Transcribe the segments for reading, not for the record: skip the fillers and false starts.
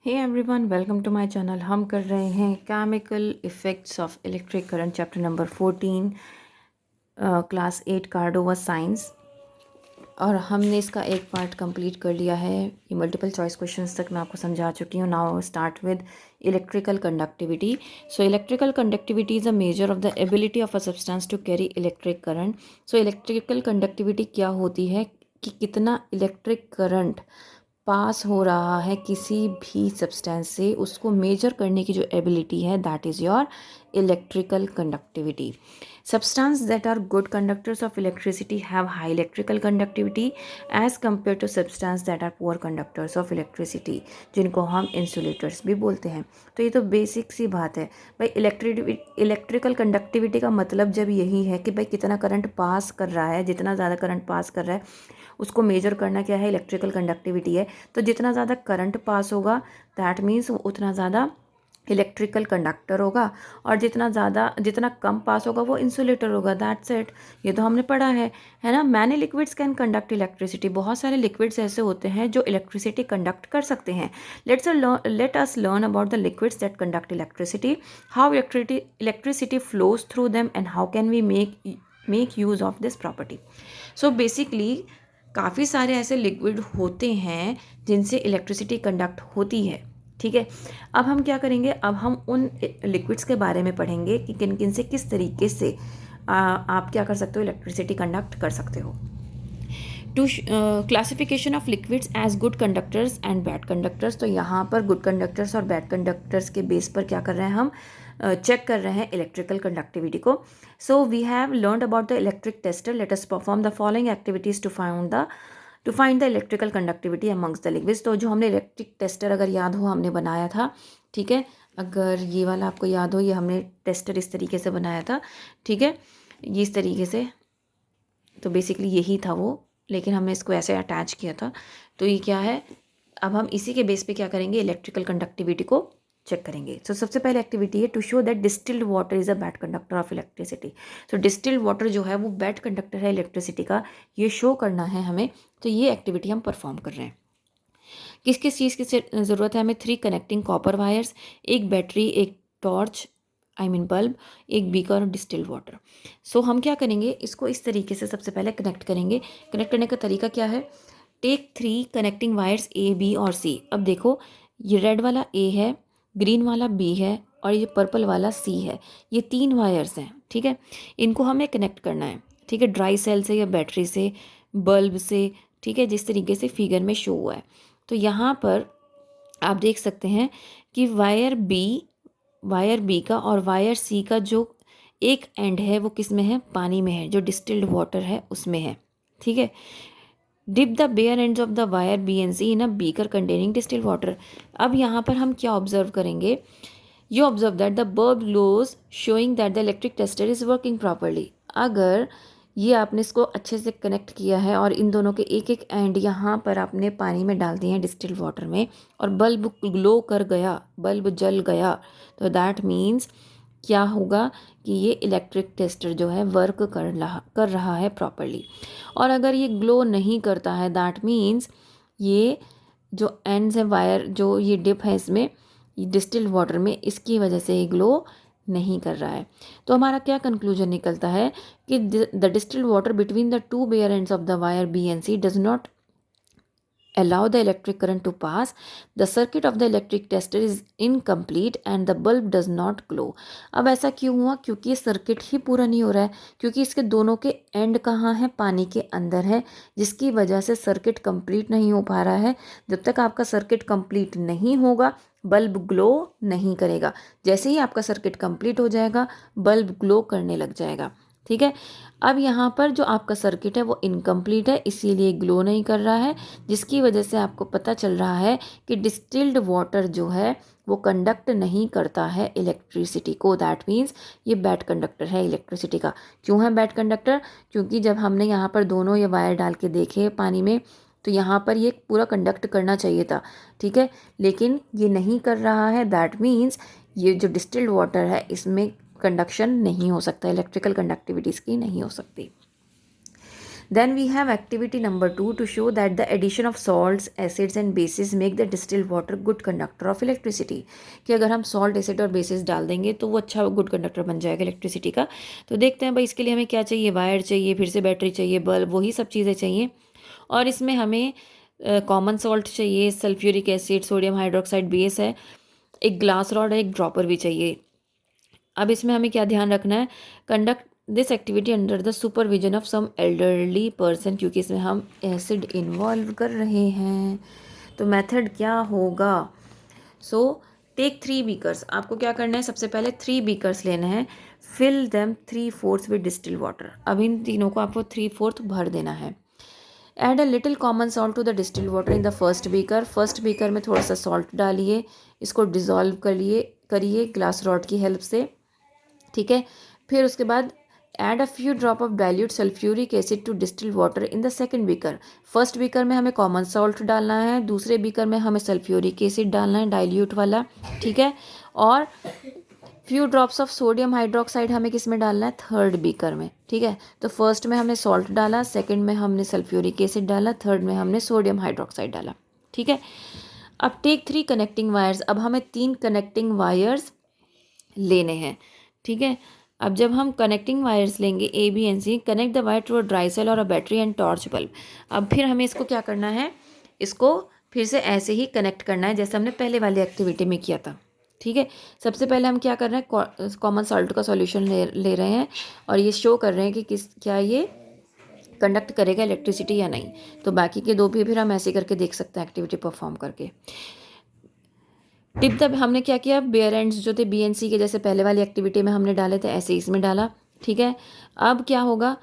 Hey everyone, welcome to my channel. हम कर रहे हैं chemical effects of electric current, chapter number 14, class 8 Cordova science. और हमने इसका एक पार्ट कंप्लीट कर लिया है। ये मल्टीपल चॉइस क्वेश्चंस तक मैं आपको समझा चुकी हूँ। Now start with electrical conductivity. So electrical conductivity is a measure of the ability of a substance to carry electric current. So electrical conductivity क्या होती है कि कितना इलेक्ट्रिक करंट पास हो रहा है किसी भी सब्सटेंस से, उसको मेजर करने की जो एबिलिटी है, that is your electrical conductivity. Substances that are good conductors of electricity have high electrical conductivity as compared to substances that are poor conductors of electricity, जिनको हम इंसुलेटर्स भी बोलते हैं। तो ये तो बेसिक सी बात है भाई। इलेक्ट्रिकल कंडक्टिविटी का मतलब जब यही है कि भाई कितना करंट पास कर रहा है, जितना ज़्यादा करंट पास कर रहा है उसको मेजर करना क्या है, इलेक्ट्रिकल कंडक्टिविटी है। तो जितना ज़्यादा करंट पास होगा दैट मीन्स उतना ज़्यादा इलेक्ट्रिकल कंडक्टर होगा, और जितना कम पास होगा वो इंसुलेटर होगा। That's it. ये तो हमने पढ़ा है ना। Many liquids can conduct electricity. बहुत सारे लिक्विड्स ऐसे होते हैं जो इलेक्ट्रिसिटी कंडक्ट कर सकते हैं। Let us learn about the liquids that conduct electricity, how electricity flows through them and how can we make use of this property. So basically काफ़ी सारे ऐसे लिक्विड होते हैं जिनसे इलेक्ट्रिसिटी कंडक्ट होती है। ठीक है, अब हम क्या करेंगे, अब हम उन लिक्विड्स के बारे में पढ़ेंगे कि किन किन से किस तरीके से आप क्या कर सकते हो, इलेक्ट्रिसिटी कंडक्ट कर सकते हो। Two classification of liquids as good conductors and bad conductors. तो यहाँ पर गुड कंडक्टर्स और बैड कंडक्टर्स के बेस पर क्या कर रहे हैं, हम चेक कर रहे हैं इलेक्ट्रिकल कंडक्टिविटी को। So we have learned about the electric tester. Let us perform the following activities to find the electrical conductivity amongst the liquids. तो जो हमने इलेक्ट्रिक टेस्टर, अगर याद हो, हमने बनाया था। ठीक है, अगर ये वाला आपको याद हो, ये हमने टेस्टर इस तरीके से बनाया था। ठीक है, ये इस तरीके से, तो बेसिकली यही था वो, लेकिन हमने इसको ऐसे अटैच किया था। तो ये क्या है, अब हम इसी के बेस पे क्या करेंगे, इलेक्ट्रिकल कंडक्टिविटी को चेक करेंगे। सो सबसे पहले एक्टिविटी है to show that distilled water is a bad conductor of electricity. So distilled water जो है वो बैड कंडक्टर है इलेक्ट्रिसिटी का, ये शो करना है हमें। तो ये एक्टिविटी हम परफॉर्म कर रहे हैं। किस किस चीज़ की ज़रूरत है हमें, 3 कनेक्टिंग कॉपर वायर्स, एक बैटरी, एक टॉर्च बल्ब, एक बीकर और डिस्टिल्ड वाटर। सो हम क्या करेंगे, इसको इस तरीके से सबसे पहले कनेक्ट करेंगे। कनेक्ट करने का तरीका क्या है, टेक 3 कनेक्टिंग वायर्स ए, बी और सी। अब देखो, ये रेड वाला ए है, ग्रीन वाला बी है और ये पर्पल वाला सी है। ये 3 वायर्स हैं। ठीक है, इनको हमें कनेक्ट करना है। ठीक है, ड्राई सेल से या बैटरी से, बल्ब से। ठीक है, जिस तरीके से फिगर में शो हुआ है। तो यहाँ पर आप देख सकते हैं कि वायर बी का और वायर सी का जो एक एंड है वो किस में है, पानी में है, जो डिस्टिल्ड वाटर है उसमें है। ठीक है, dip the bare ends of the wire B and C in a beaker containing distilled water. अब यहाँ पर हम क्या ऑब्जर्व करेंगे, you observe that the bulb glows showing that the electric tester is working properly. अगर ये आपने इसको अच्छे से कनेक्ट किया है और इन दोनों के एक एक एंड यहाँ पर आपने पानी में डाल दिए हैं, डिस्टिल्ड वाटर में, और बल्ब ग्लो कर गया, बल्ब जल गया, तो दैट मीन्स क्या होगा कि ये इलेक्ट्रिक टेस्टर जो है वर्क कर रहा है प्रॉपरली। और अगर ये ग्लो नहीं करता है, दैट मीन्स ये जो एंड्स है वायर, जो ये डिप है इसमें डिस्टिल्ड वाटर में, इसकी वजह से ये ग्लो नहीं कर रहा है। तो हमारा क्या कंक्लूजन निकलता है कि the distilled water between the 2 bare ends of the wire B and C does not allow the electric current to pass, the circuit of the electric tester is incomplete and the bulb does not glow। अब ऐसा क्यों हुआ, क्योंकि ये circuit ही पूरा नहीं हो रहा है, क्योंकि इसके दोनों के एंड कहाँ है, पानी के अंदर है, जिसकी वजह से सर्किट कंप्लीट नहीं हो पा रहा है। जब तक आपका सर्किट कंप्लीट नहीं होगा बल्ब ग्लो नहीं करेगा। जैसे ही आपका सर्किट कंप्लीट हो जाएगा बल्ब ग्लो करने लग जाएगा। ठीक है, अब यहाँ पर जो आपका सर्किट है वो इनकम्प्लीट है, इसीलिए ग्लो नहीं कर रहा है, जिसकी वजह से आपको पता चल रहा है कि डिस्टिल्ड वाटर जो है वो कंडक्ट नहीं करता है इलेक्ट्रिसिटी को। दैट मीन्स ये बैड कंडक्टर है इलेक्ट्रिसिटी का। क्यों है बैड कंडक्टर, क्योंकि जब हमने यहाँ पर दोनों ये वायर डाल के देखे पानी में, तो यहाँ पर ये पूरा कंडक्ट करना चाहिए था। ठीक है, लेकिन ये नहीं कर रहा है। दैट मीन्स ये जो डिस्टिल्ड वाटर है इसमें कंडक्शन नहीं हो सकता, इलेक्ट्रिकल कंडक्टिविटी इसकी नहीं हो सकती। Then we have activity number 2 to show that the addition of salts, acids and bases make the distilled water good conductor of electricity. कि अगर हम सॉल्ट, एसिड और बेसिस डाल देंगे तो वो अच्छा गुड कंडक्टर बन जाएगा इलेक्ट्रिसिटी का. तो देखते हैं भाई इसके लिए हमें क्या चाहिए. वायर चाहिए, फिर से बैटरी चाहिए, बल्ब, वही सब चीज़ें चाहिए. और इसमें हमें कॉमन सॉल्ट चाहिए, sulphuric acid, sodium hydroxide base है, एक ग्लास रॉड है, एक ड्रॉपर भी चाहिए. अब इसमें हमें क्या ध्यान रखना है. Conduct this activity under the supervision of some elderly person, क्योंकि इसमें हम एसिड इन्वॉल्व कर रहे हैं. तो मेथड क्या होगा. So take 3 beakers. आपको क्या करना है, सबसे पहले 3 बीकर्स लेना है. Fill them 3/4 with distil water. अब इन तीनों को आपको 3/4 भर देना है. Add a little common salt to the distil water in the first beaker. First beaker में थोड़ा सा सॉल्ट डालिए, इसको डिज़ोल्व करिए ग्लास रॉड की हेल्प से. ठीक है. फिर उसके बाद add a few drop of dilute sulphuric acid to distil water in the second beaker. First beaker में हमें कॉमन सॉल्ट डालना है, दूसरे बीकर में हमें सल्फ्यूरिक एसिड डालना है डाइल्यूट वाला. ठीक है. और few drops of sodium hydroxide हमें किस में डालना है, थर्ड बीकर में. ठीक है. तो फर्स्ट में हमने सॉल्ट डाला, सेकंड में हमने सल्फ्यूरिक एसिड डाला, थर्ड में हमने सोडियम हाइड्रोक्साइड डाला. ठीक है. अब टेक 3 कनेक्टिंग वायर्स. अब हमें 3 कनेक्टिंग वायर्स लेने हैं. ठीक है. अब जब हम कनेक्टिंग वायर्स लेंगे A B and C, connect the wire to a dry cell और a battery and torch bulb. अब फिर हमें इसको क्या करना है, इसको फिर से ऐसे ही कनेक्ट करना है जैसे हमने पहले वाली एक्टिविटी में किया था. ठीक है. सबसे पहले हम क्या कर रहे हैं, कॉमन सॉल्ट का सॉल्यूशन ले रहे हैं और ये शो कर रहे हैं कि क्या ये कंडक्ट करेगा इलेक्ट्रिसिटी या नहीं. तो बाकी के दो भी फिर हम ऐसे करके देख सकते हैं एक्टिविटी परफॉर्म करके. टिप तब हमने क्या किया, बेयर एंड्स जो थे बी एन सी के जैसे पहले वाली एक्टिविटी में हमने डाले थे ऐसे इसमें डाला. ठीक है. अब क्या होगा,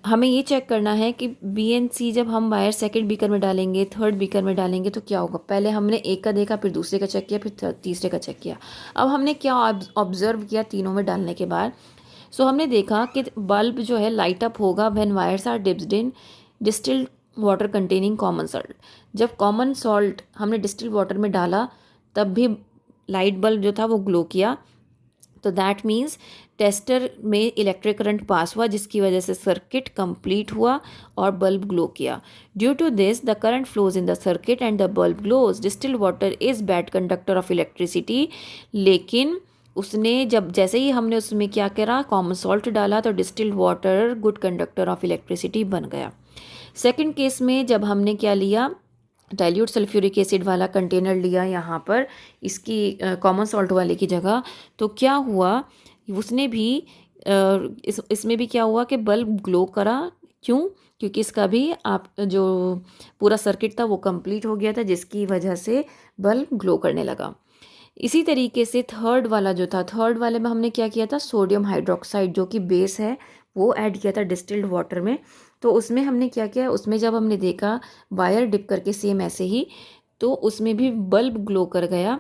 हमें ये चेक करना है कि बी एन सी जब हम वायर सेकंड बीकर में डालेंगे, थर्ड बीकर में डालेंगे तो क्या होगा. पहले हमने एक का देखा, फिर दूसरे का चेक किया, फिर तीसरे का चेक किया. अब हमने क्या ऑब्जर्व किया तीनों में डालने के बाद. सो हमने देखा कि बल्ब जो है लाइट अप होगा when wires are dipped in distilled water containing common salt. जब कॉमन सॉल्ट हमने डिस्टिल्ड वाटर में डाला तब भी लाइट बल्ब जो था वो ग्लो किया. तो दैट मीन्स टेस्टर में इलेक्ट्रिक करंट पास हुआ जिसकी वजह से सर्किट कंप्लीट हुआ और बल्ब ग्लो किया. Due to this the current flows in the circuit and the bulb glows. Distilled water is bad conductor of electricity. लेकिन उसने जैसे ही हमने उसमें क्या करा, कॉमन सॉल्ट डाला तो distilled water good conductor of electricity बन गया. सेकंड केस में जब हमने क्या लिया, डाइल्यूट सल्फ्यूरिक एसिड वाला कंटेनर लिया यहाँ पर इसकी कॉमन सॉल्ट वाले की जगह, तो क्या हुआ उसने भी इसमें भी क्या हुआ कि बल्ब ग्लो करा. क्यों, क्योंकि इसका भी आप जो पूरा सर्किट था वो कंप्लीट हो गया था जिसकी वजह से बल्ब ग्लो करने लगा. इसी तरीके से थर्ड वाला जो था, थर्ड वाले में हमने क्या किया था, सोडियम हाइड्रोक्साइड जो कि बेस है वो ऐड किया था डिस्टिल्ड वाटर में. तो उसमें हमने क्या किया, उसमें जब हमने देखा वायर डिप करके सेम ऐसे ही, तो उसमें भी बल्ब ग्लो कर गया.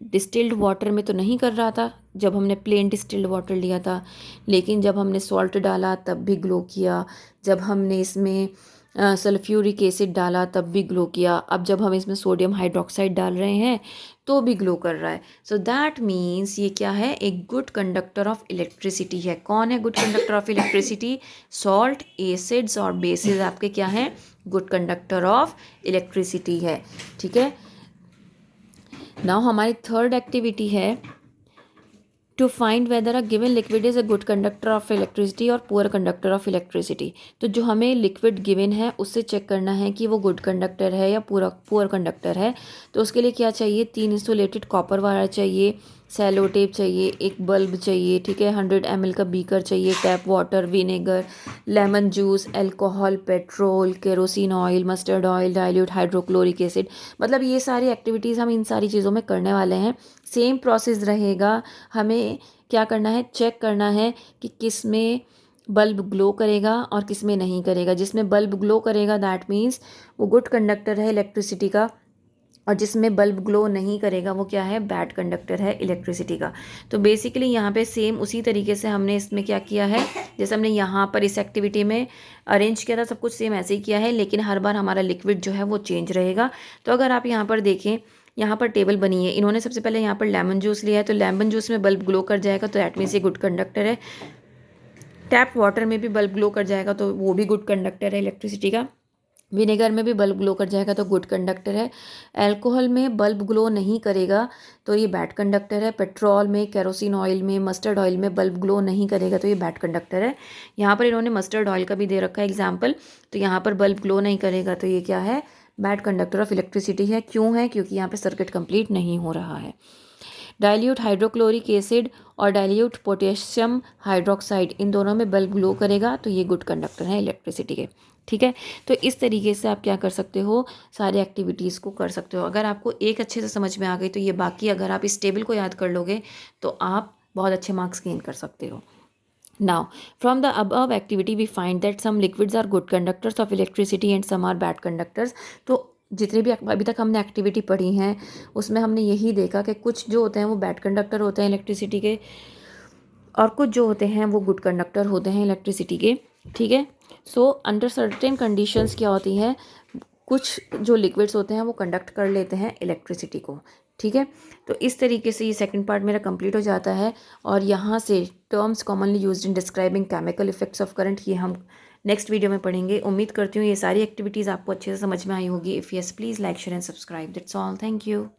डिस्टिल्ड वाटर में तो नहीं कर रहा था जब हमने प्लेन डिस्टिल्ड वाटर लिया था, लेकिन जब हमने सॉल्ट डाला तब भी ग्लो किया. जब हमने इसमें सल्फ्यूरिक एसिड डाला तब भी ग्लो किया. अब जब हम इसमें सोडियम हाइड्रोक्साइड डाल रहे हैं तो भी ग्लो कर रहा है. सो दैट मीन्स ये क्या है, एक गुड कंडक्टर ऑफ इलेक्ट्रिसिटी है. कौन है good conductor of electricity, salt, acids और बेसिस आपके क्या हैं, गुड कंडक्टर ऑफ इलेक्ट्रिसिटी है. ठीक है. नाउ हमारी थर्ड एक्टिविटी है to find whether a given liquid is a good conductor of electricity और पुअर कंडक्टर ऑफ इलेक्ट्रिसिटी. तो जो हमें लिक्विड गिवन है उससे चेक करना है कि वो गुड कंडक्टर है या पुअर कंडक्टर है. तो उसके लिए क्या चाहिए, 3 इंसुलेटेड कॉपर वायर चाहिए, सेलो टेप चाहिए, एक बल्ब चाहिए. ठीक है. 100 ml का बीकर चाहिए, tap water, vinegar, lemon juice, alcohol, petrol, kerosene oil, mustard oil, dilute hydrochloric acid. मतलब ये सारी एक्टिविटीज़ हम इन सारी चीज़ों में करने वाले हैं. सेम प्रोसेस रहेगा. हमें क्या करना है, चेक करना है कि किस में बल्ब ग्लो करेगा और किस में नहीं करेगा. जिसमें बल्ब ग्लो करेगा दैट मीन्स वो गुड कंडक्टर है इलेक्ट्रिसिटी का, और जिसमें बल्ब ग्लो नहीं करेगा वो क्या है, बैड कंडक्टर है इलेक्ट्रिसिटी का. तो बेसिकली यहाँ पे सेम उसी तरीके से हमने इसमें क्या किया है, जैसे हमने यहाँ पर इस एक्टिविटी में अरेंज किया था सब कुछ सेम ऐसे ही किया है, लेकिन हर बार हमारा लिक्विड जो है वो चेंज रहेगा. तो अगर आप यहाँ पर देखें, यहाँ पर टेबल बनी है, इन्होंने सबसे पहले यहाँ पर लेमन जूस लिया है, तो लेमन जूस में बल्ब ग्लो कर जाएगा तो दैट मीन्स ये गुड कंडक्टर है. टैप वाटर में भी बल्ब ग्लो कर जाएगा तो वो भी गुड कंडक्टर है इलेक्ट्रिसिटी का। विनेगर में भी बल्ब ग्लो कर जाएगा तो गुड कंडक्टर है। अल्कोहल में बल्ब ग्लो नहीं करेगा तो ये बैड कंडक्टर है। पेट्रोल में, केरोसिन ऑयल में, मस्टर्ड ऑयल में बल्ब ग्लो नहीं करेगा तो ये बैड कंडक्टर है। यहाँ पर इन्होंने मस्टर्ड ऑयल का भी दे रखा है एग्जाम्पल, तो यहाँ पर बल्ब ग्लो नहीं करेगा तो ये क्या है, बैड कंडक्टर ऑफ इलेक्ट्रिसिटी है। क्यों है, क्योंकि यहाँ पे सर्किट कंप्लीट नहीं हो रहा है। डाइल्यूट हाइड्रोक्लोरिक एसिड और डाइल्यूट पोटेशियम हाइड्रोक्साइड, इन दोनों में बल्ब ग्लो करेगा तो ये गुड कंडक्टर है इलेक्ट्रिसिटी के। ठीक है, तो इस तरीके से आप क्या कर सकते हो, सारी एक्टिविटीज़ को कर सकते हो। अगर आपको एक अच्छे से समझ में आ गई तो ये बाकी अगर आप इस टेबल को याद कर लोगे तो आप बहुत अच्छे मार्क्स गेन कर सकते हो। Now, from the above activity, we find that some liquids are good conductors of electricity and some are bad conductors. तो जितने भी अभी तक हमने एक्टिविटी पढ़ी हैं उसमें हमने यही देखा कि कुछ जो होते हैं वो बैड कंडक्टर होते हैं इलेक्ट्रिसिटी के, और कुछ जो होते हैं वो गुड कंडक्टर होते हैं इलेक्ट्रिसिटी के। ठीक है, सो अंडर सर्टेन कंडीशंस क्या होती हैं, कुछ जो लिक्विड्स होते हैं वो कंडक्ट कर लेते हैं इलेक्ट्रिसिटी को। ठीक है, तो इस तरीके से ये सेकंड पार्ट मेरा कंप्लीट हो जाता है। और यहाँ से terms commonly used in describing chemical effects of current, ये हम नेक्स्ट वीडियो में पढ़ेंगे। उम्मीद करती हूँ ये सारी एक्टिविटीज़ आपको अच्छे से समझ में आई होगी। If yes, please like, share and subscribe. That's all, thank you.